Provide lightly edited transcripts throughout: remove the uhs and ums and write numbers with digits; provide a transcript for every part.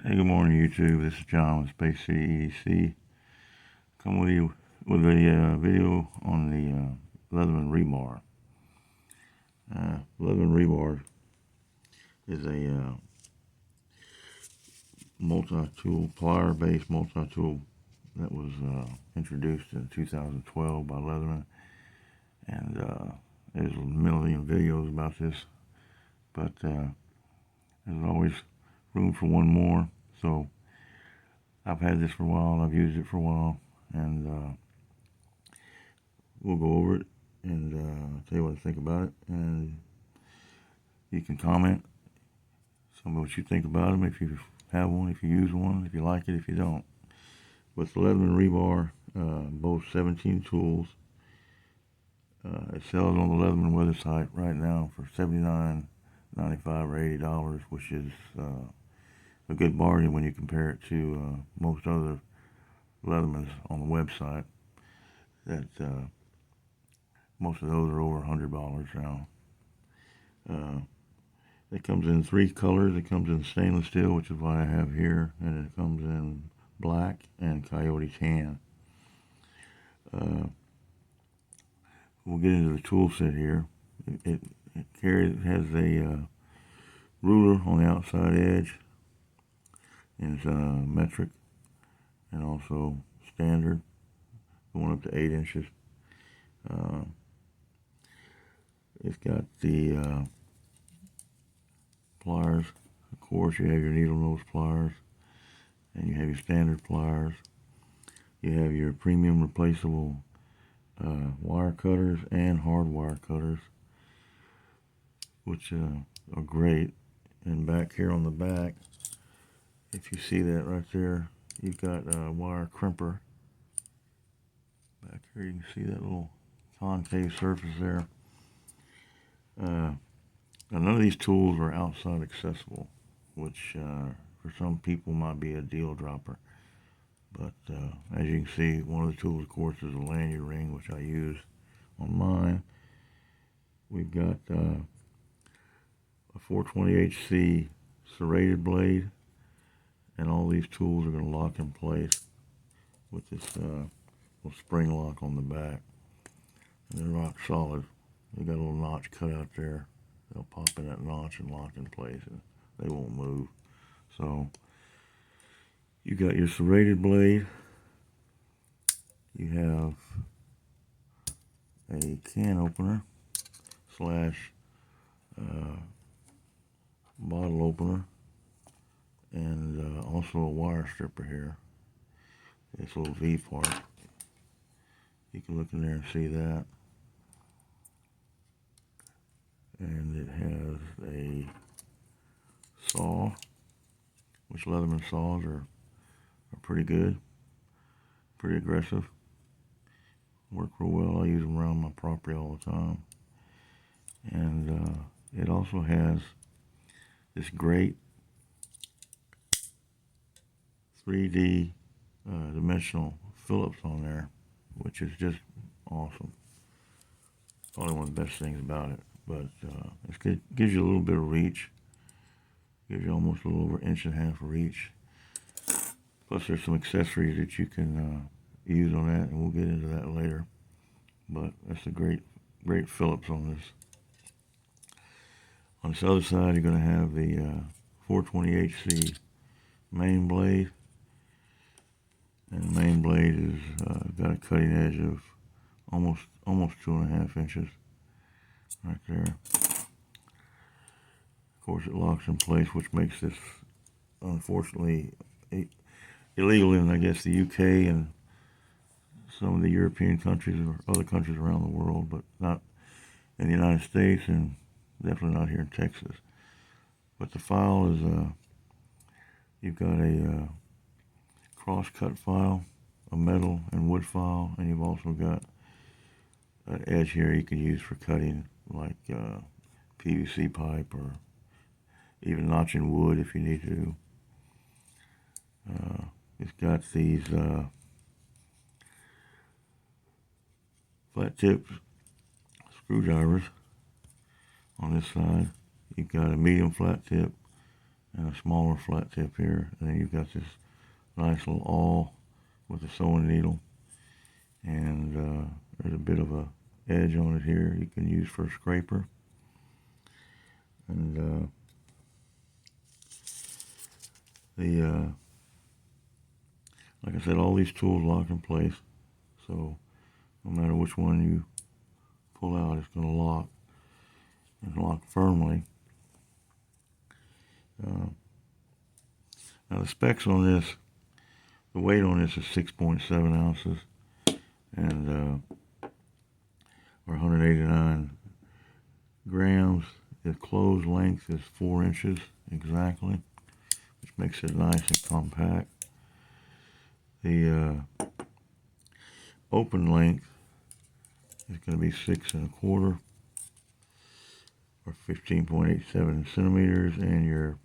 Hey, good morning, YouTube. This is John with Space City EDC. Come with you with a video on the Leatherman Rebar. Leatherman Rebar is a multi-tool, plier-based multi-tool that was introduced in 2012 by Leatherman. And there's a million videos about this, but there's always room for one more. So I've had this for a while, I've used it for a while, and we'll go over it and tell you what I think about it. And you can comment, tell me what you think about them, if you have one, if you use one, if you like it, if you don't. With the Leatherman Rebar, both 17 tools, it sells on the Leatherman website right now for $79.95 or $80, which is a good bargain when you compare it to most other Leathermans on the website. That most of those are over $100 now. It comes in 3 colors. It comes in stainless steel, which is what I have here, and it comes in black and coyote tan. We'll get into the tool set here. It has a ruler on the outside edge, and it's metric and also standard, going up to 8 inches. It's got the pliers. Of course, you have your needle nose pliers, and you have your standard pliers. You have your premium replaceable wire cutters and hard wire cutters, which are great. And back here on the back, if you see that right there, you've got a wire crimper. Back here you can see that little concave surface there. Now none of these tools are outside accessible, which for some people might be a deal dropper. But as you can see, one of the tools, of course, is a lanyard ring, which I use on mine. We've got a 420HC serrated blade, and all these tools are going to lock in place with this little spring lock on the back. And they're rock solid. They got a little notch cut out there. They'll pop in that notch and lock in place, and they won't move. So you got your serrated blade. You have a can opener slash bottle opener, and also a wire stripper here. This little V part. You can look in there and see that. And it has a saw, which Leatherman saws are pretty good, pretty aggressive, work real well. I use them around my property all the time. And it also has this great 3D dimensional Phillips on there, which is just awesome. Probably one of the best things about it. But it gives you a little bit of reach. Gives you almost a little over 1.5 inches of reach. Plus there's some accessories that you can use on that, and we'll get into that later. But that's a great Phillips on this. On this other side, you're going to have the 420HC main blade. And the main blade is got a cutting edge of almost 2.5 inches. Right there. Of course, it locks in place, which makes this, unfortunately, illegal in, I guess, the UK and some of the European countries or other countries around the world, but not in the United States, and definitely not here in Texas. But the file is, you've got a cross-cut file, a metal and wood file, and you've also got an edge here you can use for cutting, like PVC pipe, or even notching wood if you need to. It's got these flat tip screwdrivers on this side. You've got a medium flat tip and a smaller flat tip here. And then you've got this nice little awl with a sewing needle, and there's a bit of a edge on it here you can use for a scraper. And like I said, all these tools lock in place, so no matter which one you pull out, it's going to lock and lock firmly. Now the specs on this, the weight on this is 6.7 ounces, and or 189 grams. The closed length is 4 inches exactly, which makes it nice and compact. The open length is going to be 6 1/4 or 15.87 centimeters, and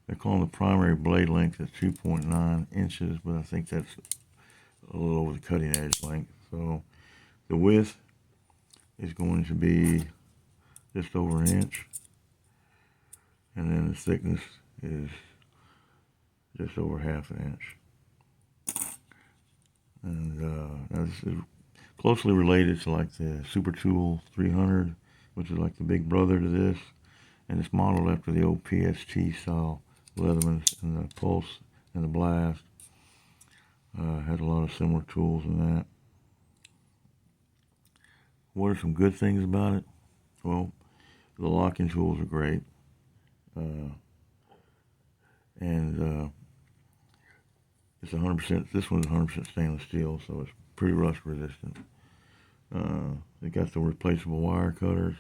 they call them the primary blade length is 2.9 inches, but I think that's a little over the cutting edge length. So the width is going to be just over an inch, and then the thickness is just over half an inch. And now this is closely related to like the Super Tool 300, which is like the big brother to this, and it's modeled after the old PST style Leathermans, and the Pulse and the Blast. Had a lot of similar tools in that. What are some good things about it? Well, the locking tools are great, and it's 100%. This one's 100% stainless steel, so it's pretty rust resistant. They got the replaceable wire cutters.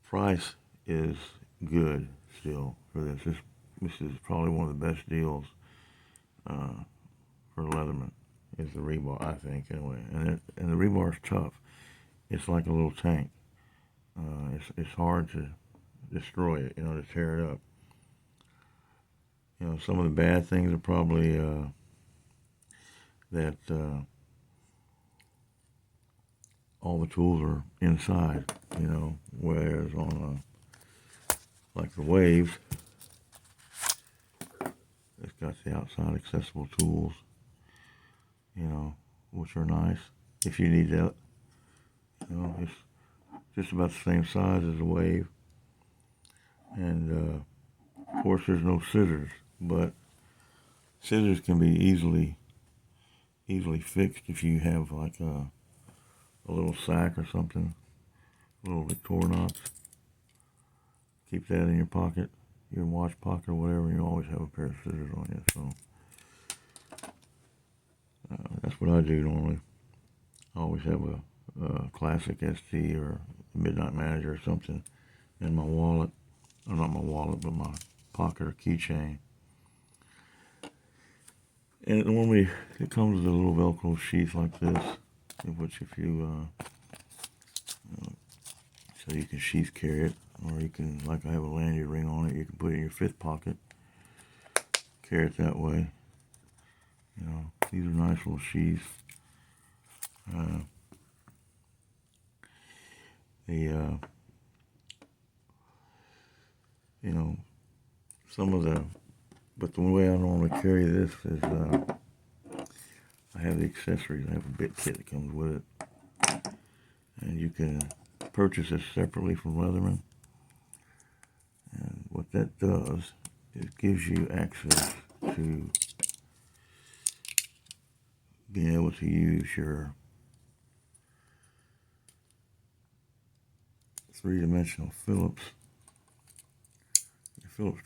Price is good still for this. This is probably one of the best deals for Leatherman. Is the rebar, I think, anyway. And the rebar is tough. It's like a little tank. It's hard to destroy it, to tear it up. Some of the bad things are probably that all the tools are inside, whereas on like the Waves, it's got the outside accessible tools, which are nice if you need that. It's just about the same size as a Wave, and of course there's no scissors, but scissors can be easily fixed if you have like a little sack or something, a little Victorinox. Keep that in your pocket, your watch pocket or whatever, and you always have a pair of scissors on you. So that's what I do normally. I always have a classic ST or a Midnight Manager or something in my wallet. Or not my wallet, but my pocket or keychain. And normally it comes with a little Velcro sheath like this, which if you so you can sheath carry it, or you can, like I have a lanyard ring on it, you can put it in your fifth pocket, carry it that way. These are nice little sheaths. But the way I normally carry this is I have the accessories. I have a bit kit that comes with it, and you can purchase this separately from Leatherman. And what that does is gives you access to being able to use your three-dimensional Phillips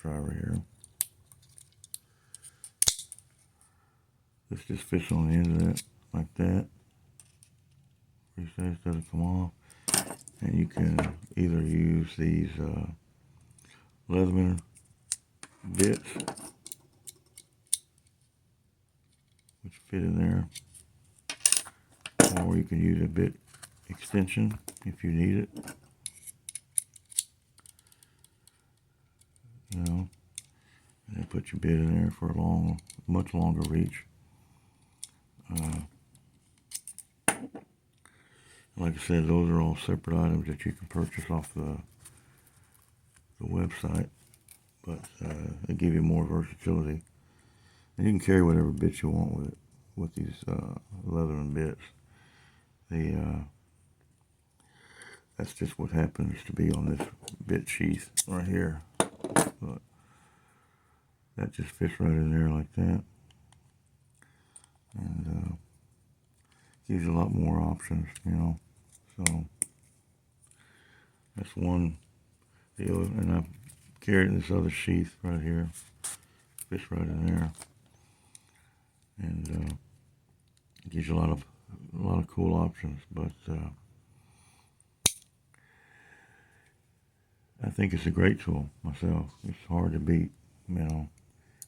driver here. This just fits on the end of that, like that. It doesn't come off. And you can either use these Leatherman bits, which fit in there, or you can use a bit extension if you need it. And then put your bit in there for a much longer reach. Like I said, those are all separate items that you can purchase off the website, but they give you more versatility. And you can carry whatever bits you want with it, with these Leatherman bits. That's just what happens to be on this bit sheath right here. But that just fits right in there like that. And gives you a lot more options, you know. So that's one deal. And I've carried this other sheath right here. Fits right in there. And gives you a lot of cool options. But I think it's a great tool myself. It's hard to beat, you know.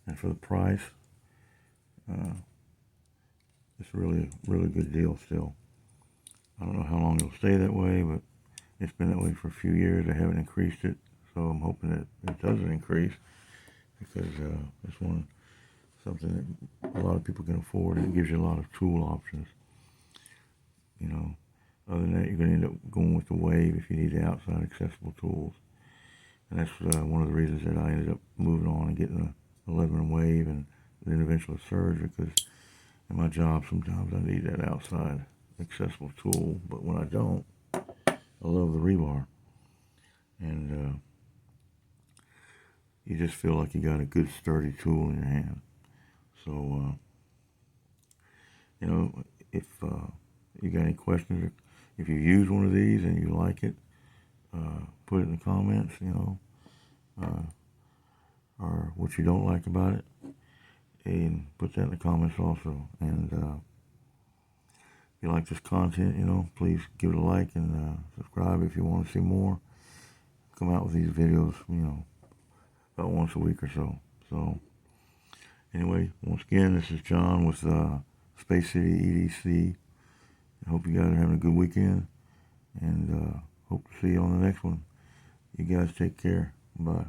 And for the price, it's really good deal still. I don't know how long it'll stay that way, but it's been that way for a few years. I haven't increased it, so I'm hoping that it doesn't increase, because it's something that a lot of people can afford, and it gives you a lot of tool options. You know, other than that, you're going to end up going with the Wave if you need the outside accessible tools. And that's one of the reasons that I ended up moving on and getting the Leatherman Wave and then eventually a Surge, because in my job sometimes I need that outside accessible tool, but when I don't, I love the rebar. And you just feel like you got a good sturdy tool in your hand. So, you know, if you got any questions, or if you use one of these and you like it, put it in the comments, you know, or what you don't like about it, and put that in the comments also. And if you like this content, you know, please give it a like and subscribe if you want to see more. Come out with these videos, you know, about once a week or so. So, anyway, once again, this is John with Space City EDC. I hope you guys are having a good weekend, and hope to see you on the next one. You guys take care. Bye.